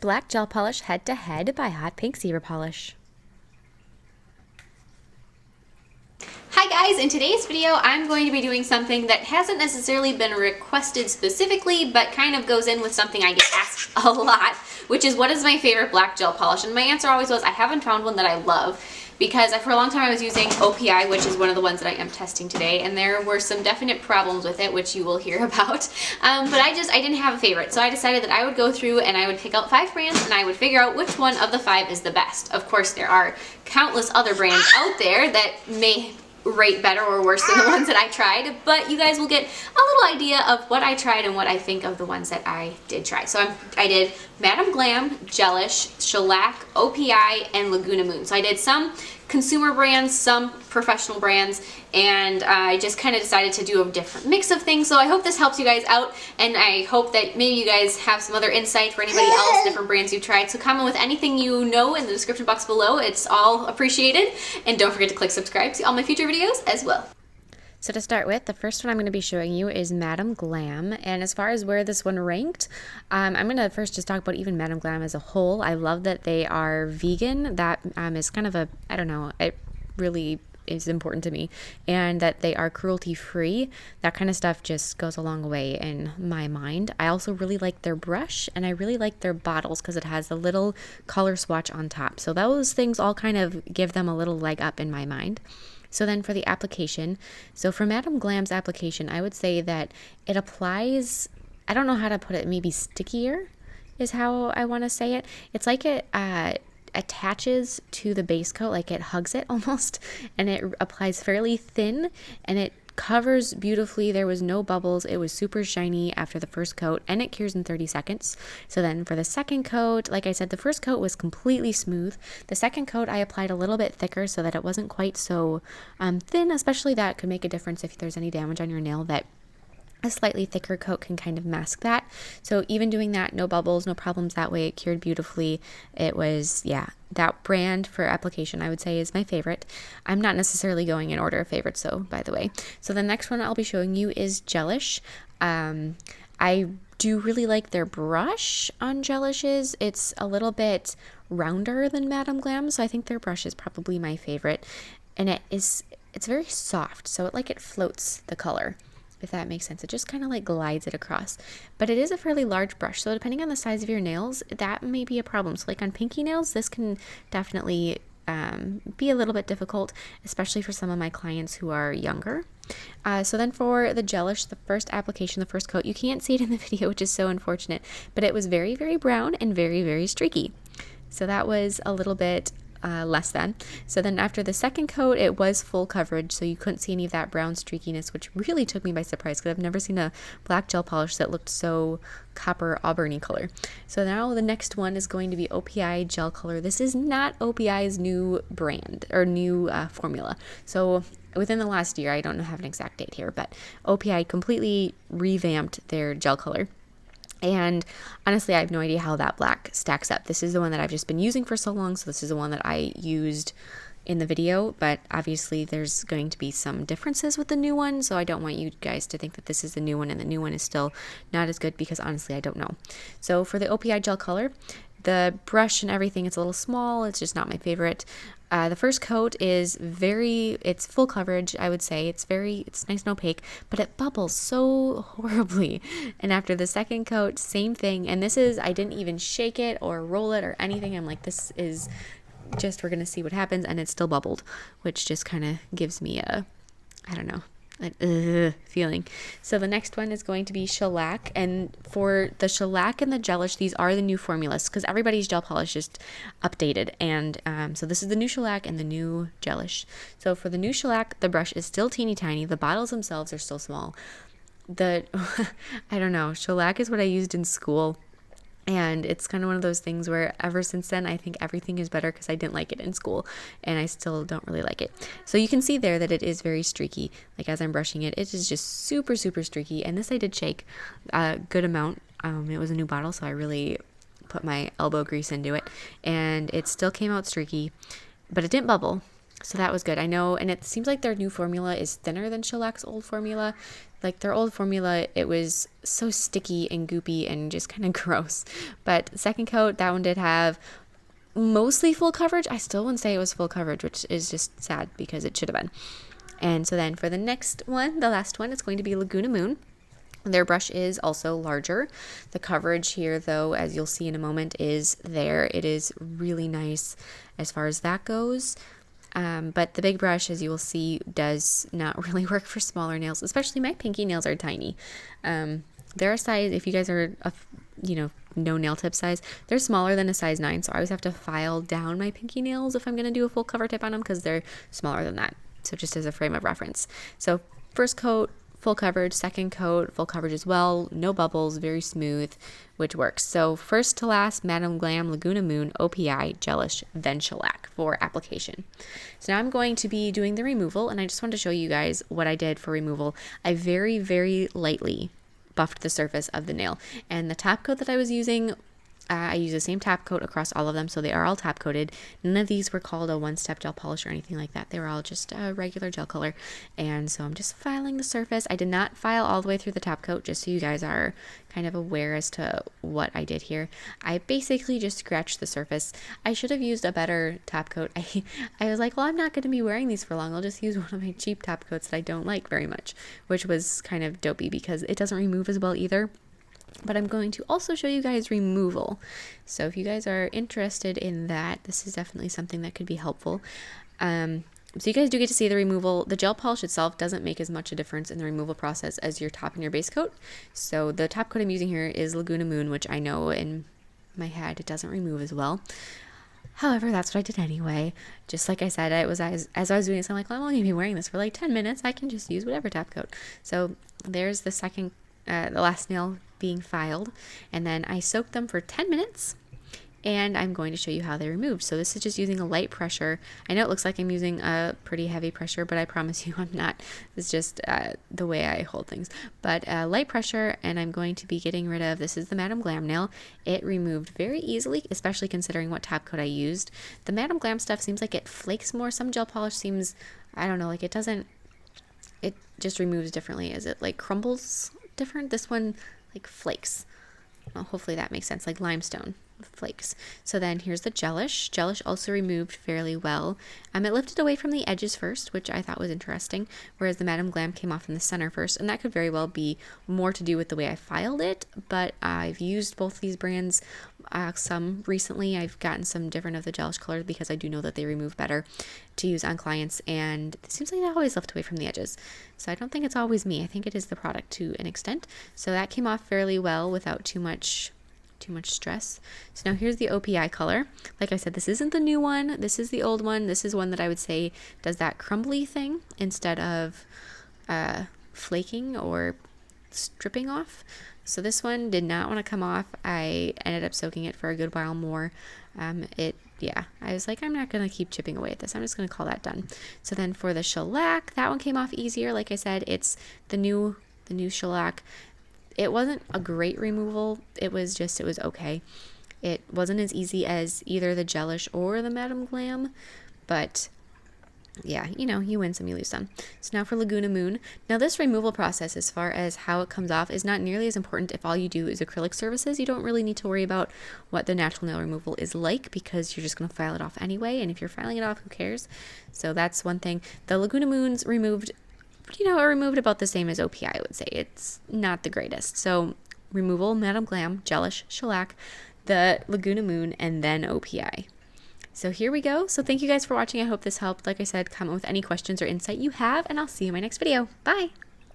Black Gel Polish Head to Head by Hotpinkzebrapolish. Hi guys, in today's video I'm going to be doing something that hasn't necessarily been requested specifically, but kind of goes in with something I get asked a lot, which is what is my favorite black gel polish? And my answer always was I haven't found one that I love, because for a long time I was using OPI, which is one of the ones that I am testing today, and there were some definite problems with it, which you will hear about. But I didn't have a favorite, so I decided that I would go through and I would pick out 5 brands and I would figure out which one of the 5 is the best. Of course, there are countless other brands out there that may rate better or worse than the ones that I tried, but you guys will get a little idea of what I tried and what I think of the ones that I did try. So I did Madam Glam, Gelish, Shellac, OPI, and Laguna Moon. So I did some consumer brands, some professional brands, and I just kind of decided to do a different mix of things. So I hope this helps you guys out, and I hope that maybe you guys have some other insight for anybody else, different brands you've tried. So comment with anything you know in the description box below. It's all appreciated, and don't forget to click subscribe to see all my future videos as well. So to start with, the first one I'm going to be showing you is Madam Glam, and as far as where this one ranked, I'm going to first just talk about even Madam Glam as a whole. I love that they are vegan. That is kind of a, I don't know, it really is important to me, and that they are cruelty free. That kind of stuff just goes a long way in my mind. I also really like their brush, and I really like their bottles because it has a little color swatch on top. So those things all kind of give them a little leg up in my mind. So then for the application, so for Madam Glam's application, I would say that it applies, I don't know how to put it, maybe stickier is how I want to say it. It's like it attaches to the base coat, like it hugs it almost, and it applies fairly thin, and it covers beautifully. There was no bubbles. It was super shiny after the first coat, and it cures in 30 seconds. So then for the second coat, like I said, the first coat was completely smooth. The second coat I applied a little bit thicker so that it wasn't quite so thin, especially that could make a difference if there's any damage on your nail, that a slightly thicker coat can kind of mask that. So even doing that, no bubbles, no problems that way. It cured beautifully. It was, yeah, that brand for application I would say is my favorite. I'm not necessarily going in order of favorites though, by the way. So the next one I'll be showing you is Gelish. I do really like their brush on Gelish's. It's a little bit rounder than Madam Glam, so I think their brush is probably my favorite. And it's very soft, so it floats the color, if that makes sense. It just kind of like glides it across. But it is a fairly large brush, so depending on the size of your nails, that may be a problem. So like on pinky nails, this can definitely be a little bit difficult, especially for some of my clients who are younger. So then for the Gelish, the first application, the first coat, you can't see it in the video, which is so unfortunate, but it was very, very brown and very, very streaky. So that was a little bit less than. So then after the second coat, it was full coverage, so you couldn't see any of that brown streakiness, which really took me by surprise because I've never seen a black gel polish that looked so copper auburny color. So now the next one is going to be OPI gel color. This is not OPI's new brand or new formula. So within the last year, I don't have an exact date here, but OPI completely revamped their gel color. And honestly, I have no idea how that black stacks up. This is the one that I've just been using for so long, so this is the one that I used in the video, but obviously there's going to be some differences with the new one, so I don't want you guys to think that this is the new one and the new one is still not as good, because honestly I don't know. So for the OPI gel color, the brush and everything, it's a little small. It's just not my favorite. The first coat is it's full coverage, I would say. It's nice and opaque, but it bubbles so horribly. And after the second coat, same thing. And I didn't even shake it or roll it or anything. I'm like, this is just, we're going to see what happens. And it still bubbled, which just kind of gives me I don't know, an feeling. So the next one is going to be Shellac, and for the Shellac and the Gelish, these are the new formulas because everybody's gel polish just updated, and so this is the new Shellac and the new Gelish. So for the new Shellac, the brush is still teeny tiny, the bottles themselves are still small. I don't know, Shellac is what I used in school, and it's kind of one of those things where ever since then, I think everything is better because I didn't like it in school, and I still don't really like it. So you can see there that it is very streaky. Like as I'm brushing it, it is just super, super streaky. And this I did shake a good amount. It was a new bottle, so I really put my elbow grease into it, and it still came out streaky, but it didn't bubble. So that was good. I know, and it seems like their new formula is thinner than Shellac's old formula. Like their old formula, it was so sticky and goopy and just kind of gross. But second coat, that one did have mostly full coverage. I still wouldn't say it was full coverage, which is just sad because it should have been. And so then for the next one, the last one, it's going to be Laguna Moon. Their brush is also larger. The coverage here, though, as you'll see in a moment, is there. It is really nice as far as that goes. But the big brush, as you will see, does not really work for smaller nails, especially my pinky nails are tiny. They're a size, if you guys are, no nail tip size, they're smaller than a size 9, so I always have to file down my pinky nails if I'm going to do a full cover tip on them because they're smaller than that. So just as a frame of reference. So first coat, full coverage, second coat, full coverage as well, no bubbles, very smooth, which works. So first to last, Madam Glam, Laguna Moon, OPI, Gelish, then Shellac for application. So now I'm going to be doing the removal, and I just wanted to show you guys what I did for removal. I very, very lightly buffed the surface of the nail, and the top coat that I was using, I use the same top coat across all of them, so they are all top coated. None of these were called a one-step gel polish or anything like that. They were all just a regular gel color. And so I'm just filing the surface. I did not file all the way through the top coat, just so you guys are kind of aware as to what I did here. I basically just scratched the surface. I should have used a better top coat. I was like, well, I'm not going to be wearing these for long. I'll just use one of my cheap top coats that I don't like very much, which was kind of dopey because it doesn't remove as well either. But I'm going to also show you guys removal. So if you guys are interested in that, this is definitely something that could be helpful. So you guys do get to see the removal. The gel polish itself doesn't make as much a difference in the removal process as your top and your base coat. So the top coat I'm using here is Laguna Moon, which I know in my head it doesn't remove as well. However, that's what I did anyway. Just like I said, as I was doing this, I'm like, well, I'm only going to be wearing this for like 10 minutes. I can just use whatever top coat. So there's the second, the last nail being filed, and then I soaked them for 10 minutes, and I'm going to show you how they removed. So this is just using a light pressure. I know it looks like I'm using a pretty heavy pressure, but I promise you I'm not. It's just the way I hold things. But light pressure, and I'm going to be getting rid of, this is the Madam Glam nail. It removed very easily, especially considering what top coat I used. The Madam Glam stuff seems like it flakes more. Some gel polish seems, I don't know, like it doesn't, it just removes differently. Is it like crumbles different? This one like flakes. Well, hopefully that makes sense, like limestone flakes. So then here's the Gelish. Gelish also removed fairly well. It lifted away from the edges first, which I thought was interesting, whereas the Madam Glam came off in the center first, and that could very well be more to do with the way I filed it, but I've used both these brands some recently. I've gotten some different of the Gelish colors because I do know that they remove better to use on clients, and it seems like they always lift away from the edges. So I don't think it's always me. I think it is the product to an extent. So that came off fairly well without too much stress. So now here's the OPI color. Like I said, this isn't the new one. This is the old one. This is one that I would say does that crumbly thing instead of flaking or stripping off. So this one did not want to come off. I ended up soaking it for a good while more. I was like, I'm not going to keep chipping away at this. I'm just going to call that done. So then for the shellac, that one came off easier. Like I said, it's the new shellac. It wasn't a great removal. It was okay. It wasn't as easy as either the Gelish or the Madam Glam, but yeah, you win some, you lose some. So now for Laguna Moon. Now this removal process, as far as how it comes off, is not nearly as important if all you do is acrylic surfaces. You don't really need to worry about what the natural nail removal is like because you're just going to file it off anyway, and if you're filing it off, who cares? So that's one thing. The Laguna Moon's removed about the same as OPI, I would say. It's not the greatest. So removal, Madam Glam, Gelish, Shellac, the Laguna Moon, and then OPI. So here we go. So thank you guys for watching. I hope this helped. Like I said, comment with any questions or insight you have, and I'll see you in my next video. Bye!